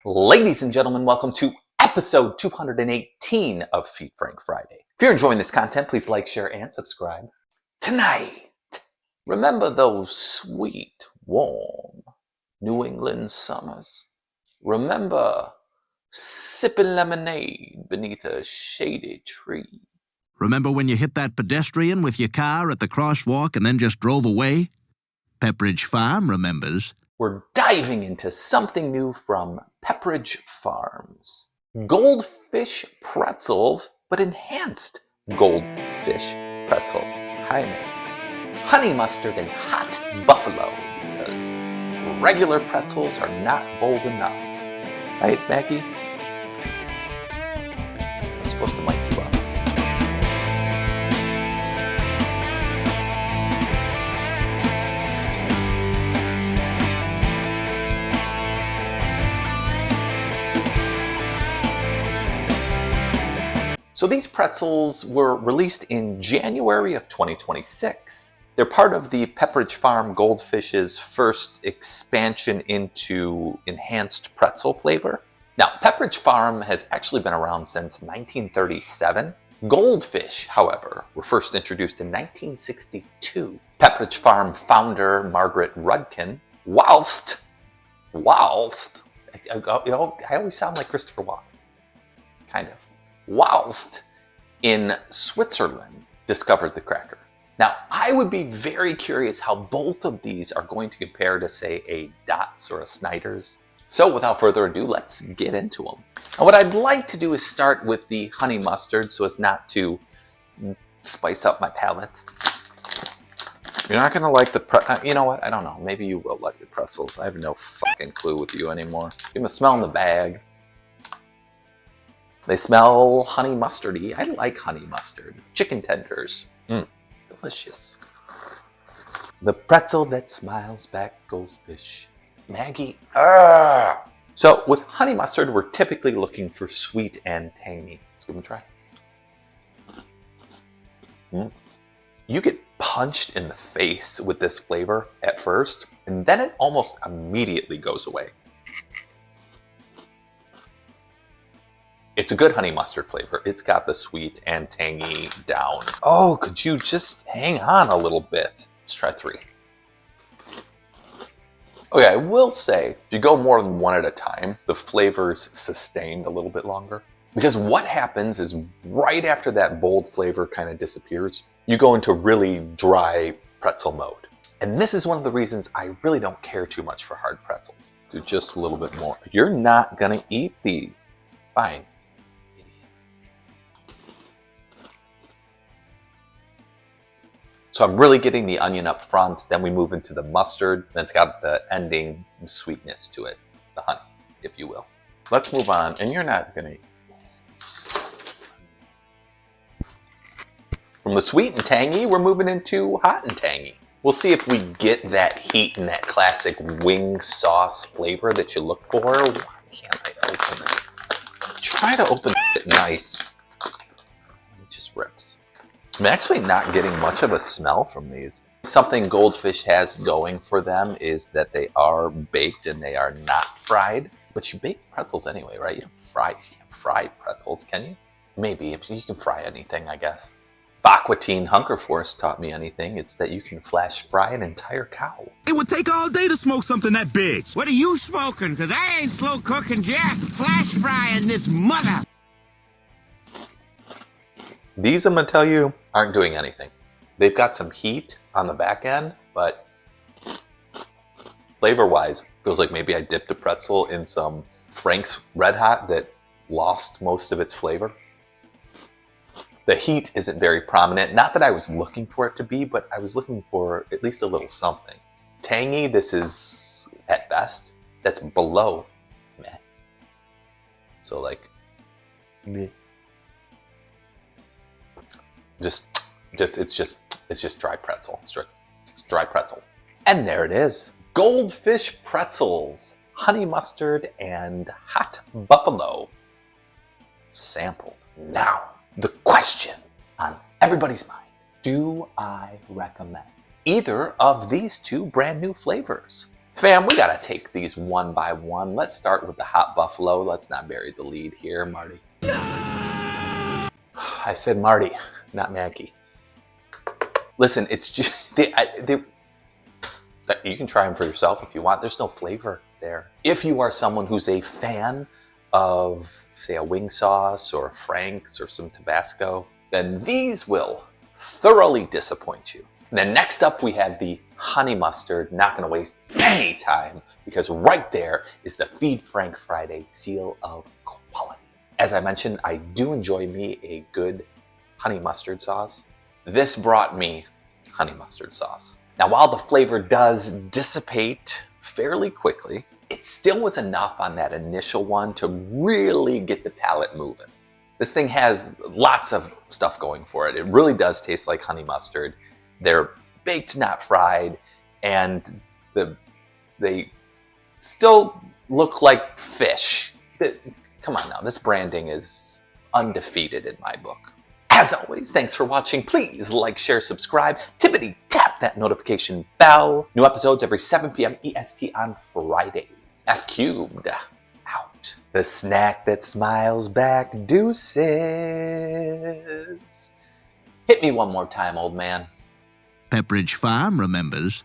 Ladies and gentlemen, welcome to episode 218 of Feed Frank Friday. If you're enjoying this content, please like, share, and subscribe. Tonight, remember those sweet, warm New England summers? Remember sipping lemonade beneath a shady tree? Remember when you hit that pedestrian with your car at the crosswalk and then just drove away? Pepperidge Farm remembers. We're diving into something new from Pepperidge Farms. Goldfish pretzels, but enhanced goldfish pretzels. Hi, man. Honey mustard and hot buffalo, because regular pretzels are not bold enough. Right, Maggie? I'm supposed to mic you up. So these pretzels were released in January of 2026. They're part of the Pepperidge Farm Goldfish's first expansion into enhanced pretzel flavor. Now, Pepperidge Farm has actually been around since 1937. Goldfish, however, were first introduced in 1962. Pepperidge Farm founder Margaret Rudkin, whilst, I always sound like Christopher Walken, kind of. Whilst in Switzerland, discovered the cracker. Now, I would be very curious how both of these are going to compare to, say, a Dots or a Snyder's. So without further ado, let's get into them. Now, what I'd like to do is start with the honey mustard so as not to spice up my palate. You're not gonna like the you know what? I don't know. Maybe you will like the pretzels. I have no fucking clue with you anymore. Give them a smell in the bag. They smell honey mustardy. I like honey mustard. Chicken tenders. Delicious. The pretzel that smiles back goldfish. Maggie. So with honey mustard, we're typically looking for sweet and tangy. Let's give them a try. You get punched in the face with this flavor at first, and then it almost immediately goes away. It's a good honey mustard flavor. It's got the sweet and tangy down. Oh, could you just hang on a little bit? Let's try 3. Okay, I will say, if you go more than one at a time, the flavor's sustained a little bit longer. Because what happens is right after that bold flavor kind of disappears, you go into really dry pretzel mode. And this is one of the reasons I really don't care too much for hard pretzels. Do just a little bit more. You're not gonna eat these. Fine. So I'm really getting the onion up front, then we move into the mustard, then it's got the ending sweetness to it, the honey, if you will. Let's move on, and you're not gonna... From the sweet and tangy, we're moving into hot and tangy. We'll see if we get that heat and that classic wing sauce flavor that you look for. Why can't I open this? Try to open it nice. It just rips. I'm actually not getting much of a smell from these. Something Goldfish has going for them is that they are baked and they are not fried. But you bake pretzels anyway, right? You can't fry pretzels, can you? Maybe, if you can fry anything, I guess. If Aqua Teen Hunger Force taught me anything, it's that you can flash fry an entire cow. It would take all day to smoke something that big. What are you smoking? Because I ain't slow cooking jack. Flash frying this mother. These, I'm gonna tell you, aren't doing anything. They've got some heat on the back end, but flavor-wise, feels like maybe I dipped a pretzel in some Frank's Red Hot that lost most of its flavor. The heat isn't very prominent. Not that I was looking for it to be, but I was looking for at least a little something. Tangy, this is, at best, that's below meh. So like, meh. It's just dry pretzel. It's dry pretzel. And there it is. Goldfish pretzels, honey mustard, and hot buffalo. Sampled. Now, the question on everybody's mind. Do I recommend either of these two brand new flavors? Fam, we gotta take these one by one. Let's start with the hot buffalo. Let's not bury the lead here, Marty. I said Marty, not Maggie. Listen, it's just you can try them for yourself if you want. There's no flavor there. If you are someone who's a fan of, say, a wing sauce or Frank's or some Tabasco, then these will thoroughly disappoint you. And then next up, we have the honey mustard. Not going to waste any time because right there is the Feed Frank Friday seal of quality. As I mentioned, I do enjoy me a good honey mustard sauce. This brought me honey mustard sauce. Now, while the flavor does dissipate fairly quickly, it still was enough on that initial one to really get the palate moving. This thing has lots of stuff going for it. It really does taste like honey mustard. They're baked, not fried, and they still look like fish. Come on now, this branding is undefeated in my book. As always, thanks for watching. Please like, share, subscribe. Tippity tap that notification bell. New episodes every 7 p.m. EST on Fridays. F cubed out. The snack that smiles back deuces. Hit me one more time, old man. Pepperidge Farm remembers.